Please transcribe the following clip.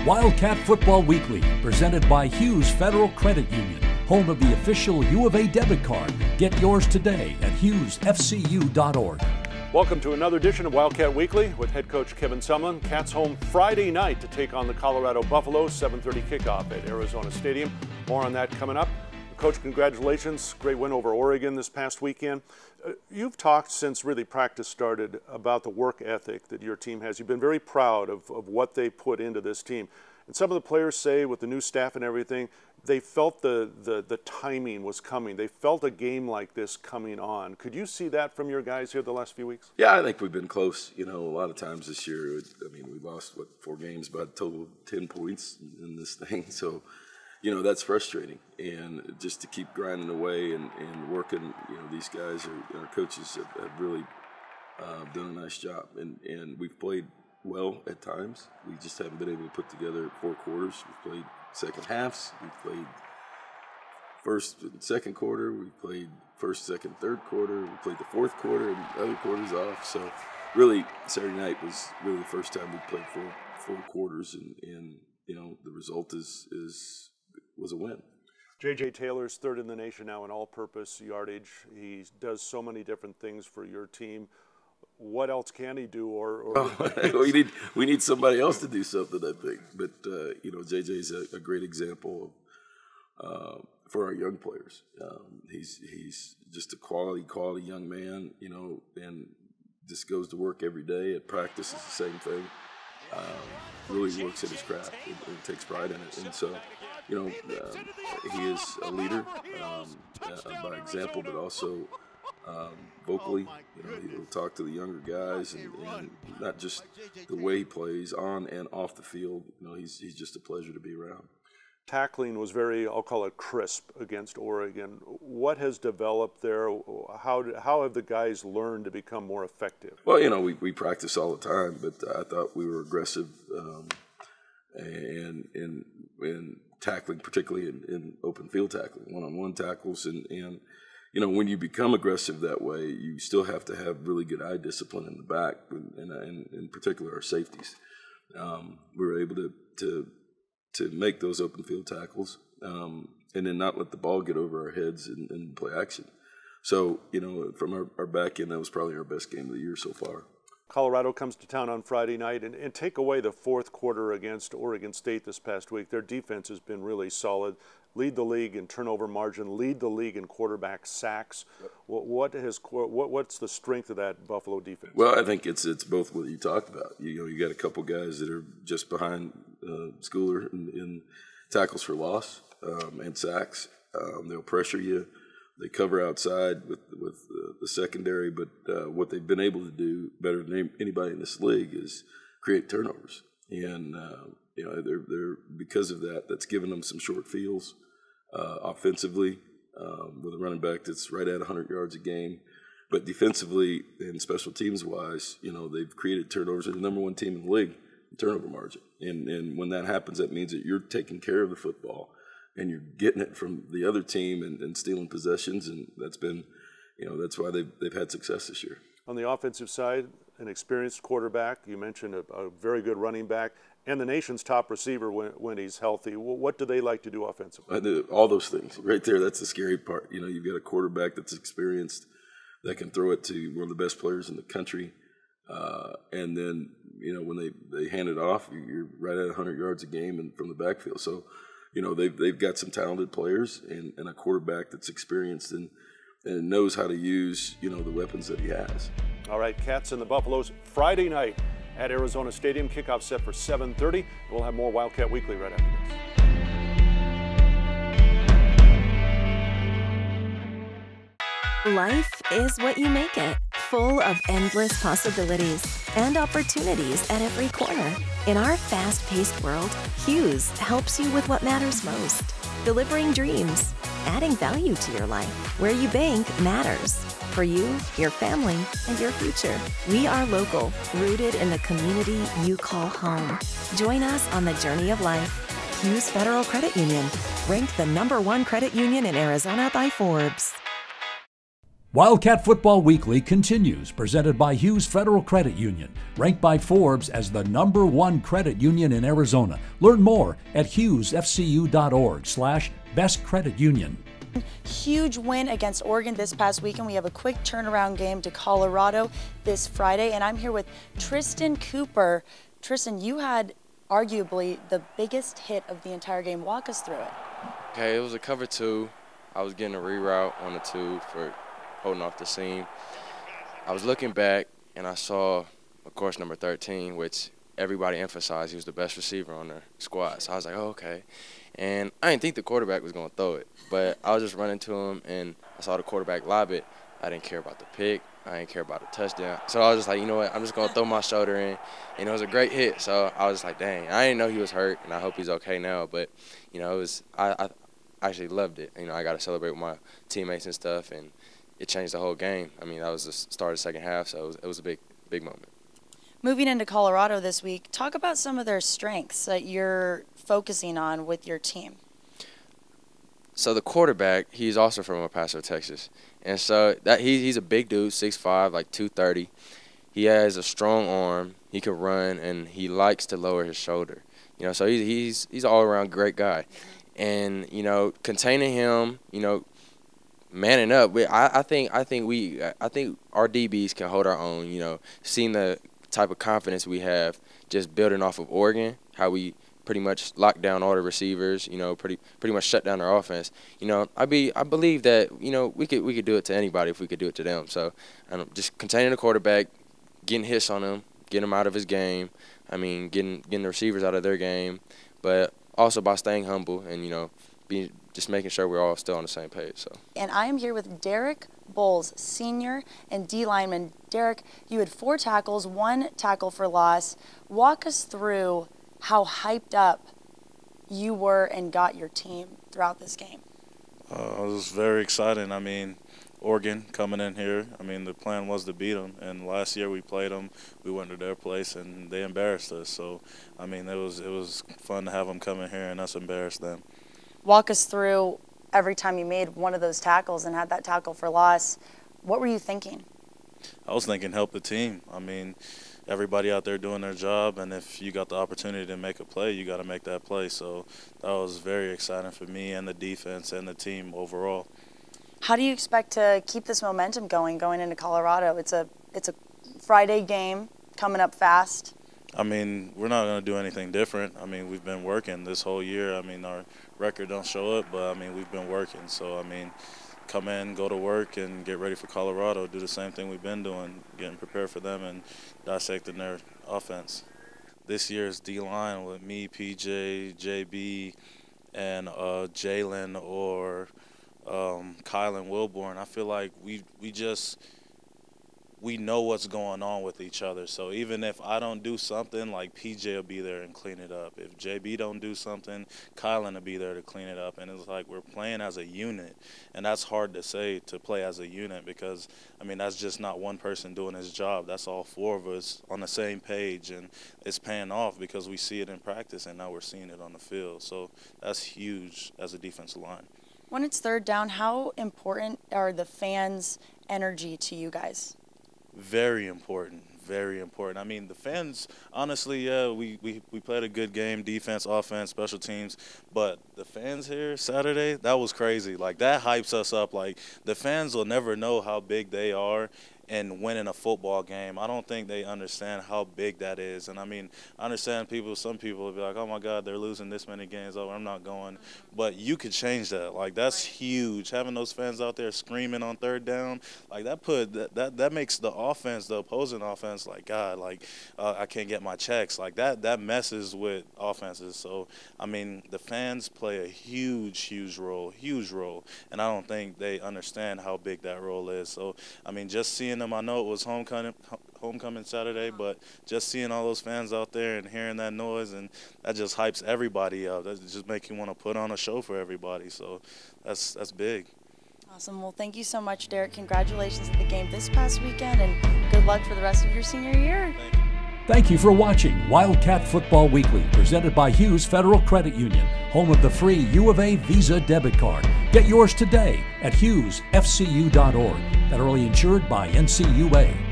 Wildcat Football Weekly, presented by Hughes Federal Credit Union, home of the official U of A debit card. Get yours today at hughesfcu.org. Welcome to another edition of Wildcat Weekly with head coach Kevin Sumlin. Cats home Friday night to take on the Colorado Buffaloes, 7:30 kickoff at Arizona Stadium. More on that coming up. Coach, congratulations. Great win over Oregon this past weekend. You've talked since really practice started about the work ethic that your team has. You've been very proud of what they put into this team. And some of the players say with the new staff and everything, they felt the timing was coming. They felt a game like this coming on. Could you see that from your guys here the last few weeks? Yeah, I think we've been close. You know, a lot of times this year, I mean, we lost, 4 games, about a total of 10 points in this thing. So, you know, that's frustrating. And just to keep grinding away and working, you know, these guys, our coaches have really done a nice job. And we've played well at times. We just haven't been able to put together 4 quarters. We've played second halves. We've played first and second quarter. We played first, second, third quarter. We played the fourth quarter and other quarters off. So really, Saturday night was really the first time we played 4 quarters. And you know, the result was a win. J.J. Taylor's third in the nation now in all-purpose yardage. He does so many different things for your team. What else can he do? We need somebody else to do something, I think. But you know, JJ's a great example of for our young players. He's just a quality young man. You know, and just goes to work every day. At practice, it's the same thing. Really works at his craft and takes pride in it. And so, you know, he is a leader by example, but also vocally. You know, he'll talk to the younger guys, and not just the way he plays on and off the field. You know, he's just a pleasure to be around. Tackling was very, I'll call it crisp against Oregon. What has developed there? How have the guys learned to become more effective? Well, you know, we practice all the time, but I thought we were aggressive and tackling, particularly in open field tackling, one-on-one tackles. And you know, when you become aggressive that way, you still have to have really good eye discipline in the back, and in particular our safeties. We were able to make those open field tackles, and then not let the ball get over our heads and play action. So, you know, from our back end, that was probably our best game of the year so far. Colorado comes to town on Friday night, and take away the fourth quarter against Oregon State this past week. Their defense has been really solid. Lead the league in turnover margin, lead the league in quarterback sacks. Yep. What's the strength of that Buffalo defense? Well, I think it's both what you talked about. You know, you got a couple guys that are just behind Schooler in tackles for loss and sacks. They'll pressure you. They cover outside with the secondary, but what they've been able to do better than anybody in this league is create turnovers. And you know, they're because of that, that's given them some short fields offensively with a running back that's right at 100 yards a game. But defensively and special teams wise, you know, they've created turnovers. They're the number 1 team in the league in turnover margin. And when that happens, that means that you're taking care of the football and you're getting it from the other team and stealing possessions. And that's been, you know, that's why they've had success this year. On the offensive side, an experienced quarterback. You mentioned a very good running back and the nation's top receiver when he's healthy. What do they like to do offensively? All those things right there. That's the scary part. You know, you've got a quarterback that's experienced that can throw it to one of the best players in the country. And then, you know, when they hand it off, you're right at 100 yards a game and from the backfield. So, you know, they've got some talented players and a quarterback that's experienced and knows how to use, you know, the weapons that he has. All right, Cats and the Buffaloes Friday night at Arizona Stadium. Kickoff set for 7:30. We'll have more Wildcat Weekly right after this. Life is what you make it, full of endless possibilities and opportunities at every corner. In our fast-paced world, Hughes helps you with what matters most, delivering dreams, adding value to your life. Where you bank matters. For you, your family, and your future. We are local, rooted in the community you call home. Join us on the journey of life. Hughes Federal Credit Union, ranked the #1 credit union in Arizona by Forbes. Wildcat Football Weekly continues, presented by Hughes Federal Credit Union, ranked by Forbes as the #1 credit union in Arizona. Learn more at hughesfcu.org/bestcreditunion. Huge win against Oregon this past weekend. We have a quick turnaround game to Colorado this Friday, and I'm here with Tristan Cooper. Tristan, you had arguably the biggest hit of the entire game. Walk us through it. Okay, it was a cover two. I was getting a reroute on the two for holding off the seam. I was looking back, and I saw, of course, number 13, which everybody emphasized he was the best receiver on their squad. So I was like, oh, okay. And I didn't think the quarterback was going to throw it, but I was just running to him, and I saw the quarterback lob it. I didn't care about the pick. I didn't care about the touchdown. So I was just like, you know what, I'm just going to throw my shoulder in. And it was a great hit. So I was like, dang, I didn't know he was hurt, and I hope he's okay now. But, you know, I actually loved it. You know, I got to celebrate with my teammates and stuff, and it changed the whole game. I mean, that was the start of the second half, so it was a big moment. Moving into Colorado this week, talk about some of their strengths that you're focusing on with your team. So the quarterback, he's also from El Paso, Texas. And so that he's a big dude, 6'5", like 230. He has a strong arm. He can run, and he likes to lower his shoulder. You know, so he's an all-around great guy. And, you know, containing him, you know, manning up, I think our DBs can hold our own. You know, seeing the type of confidence we have, just building off of Oregon, how we pretty much lock down all the receivers. You know, pretty much shut down their offense. You know, I believe that, you know, we could do it to anybody if we could do it to them. So, just containing the quarterback, getting hits on him, getting him out of his game. I mean, getting the receivers out of their game, but also by staying humble and, you know, just making sure we're all still on the same page. So. And I am here with Derek Bowles, senior and D lineman. Derek, you had 4 tackles, 1 tackle for loss. Walk us through how hyped up you were and got your team throughout this game. It was very exciting. I mean, Oregon coming in here, I mean, the plan was to beat them. And last year we played them, we went to their place, and they embarrassed us. So, I mean, it was fun to have them come in here and us embarrass them. Walk us through every time you made one of those tackles and had that tackle for loss. What were you thinking? I was thinking help the team. I mean, everybody out there doing their job, and if you got the opportunity to make a play, you got to make that play. So that was very exciting for me and the defense and the team overall. How do you expect to keep this momentum going into Colorado? It's a Friday game coming up fast. I mean, we're not going to do anything different. I mean, we've been working this whole year. I mean, our record don't show it, but, I mean, we've been working. So, I mean, come in, go to work, and get ready for Colorado. Do the same thing we've been doing, getting prepared for them and dissecting their offense. This year's D-line with me, PJ, JB, and Jalen or Kylan Wilborn, I feel like we know what's going on with each other. So even if I don't do something, like PJ will be there and clean it up. If JB don't do something, Kylan will be there to clean it up. And it's like we're playing as a unit. And that's hard to say, to play as a unit, because, I mean, that's just not one person doing his job. That's all 4 of us on the same page. And it's paying off because we see it in practice, and now we're seeing it on the field. So that's huge as a defensive line. When it's third down, how important are the fans' energy to you guys? Very important, very important. I mean, the fans, honestly, yeah, we played a good game, defense, offense, special teams, but the fans here Saturday, that was crazy. Like, that hypes us up. Like, the fans will never know how big they are in winning a football game. I don't think they understand how big that is. And, I mean, I understand some people will be like, oh, my God, they're losing this many games. Oh, I'm not going. But you could change that. Like, that's huge. Having those fans out there screaming on third down, like, that makes the offense, the opposing offense, like, God, like, I can't get my checks. Like, that messes with offenses. So, I mean, the fans play a huge role. And I don't think they understand how big that role is. So, I mean, just seeing them, I know it was homecoming Saturday, but just seeing all those fans out there and hearing that noise, and that just hypes everybody up. That just makes you want to put on a show for everybody. So that's big. Awesome. Well, thank you so much, Derek. Congratulations at the game this past weekend, and good luck for the rest of your senior year. Thank you. Thank you for watching Wildcat Football Weekly, presented by Hughes Federal Credit Union, home of the free U of A Visa debit card. Get yours today at hughesfcu.org. Federally insured by NCUA.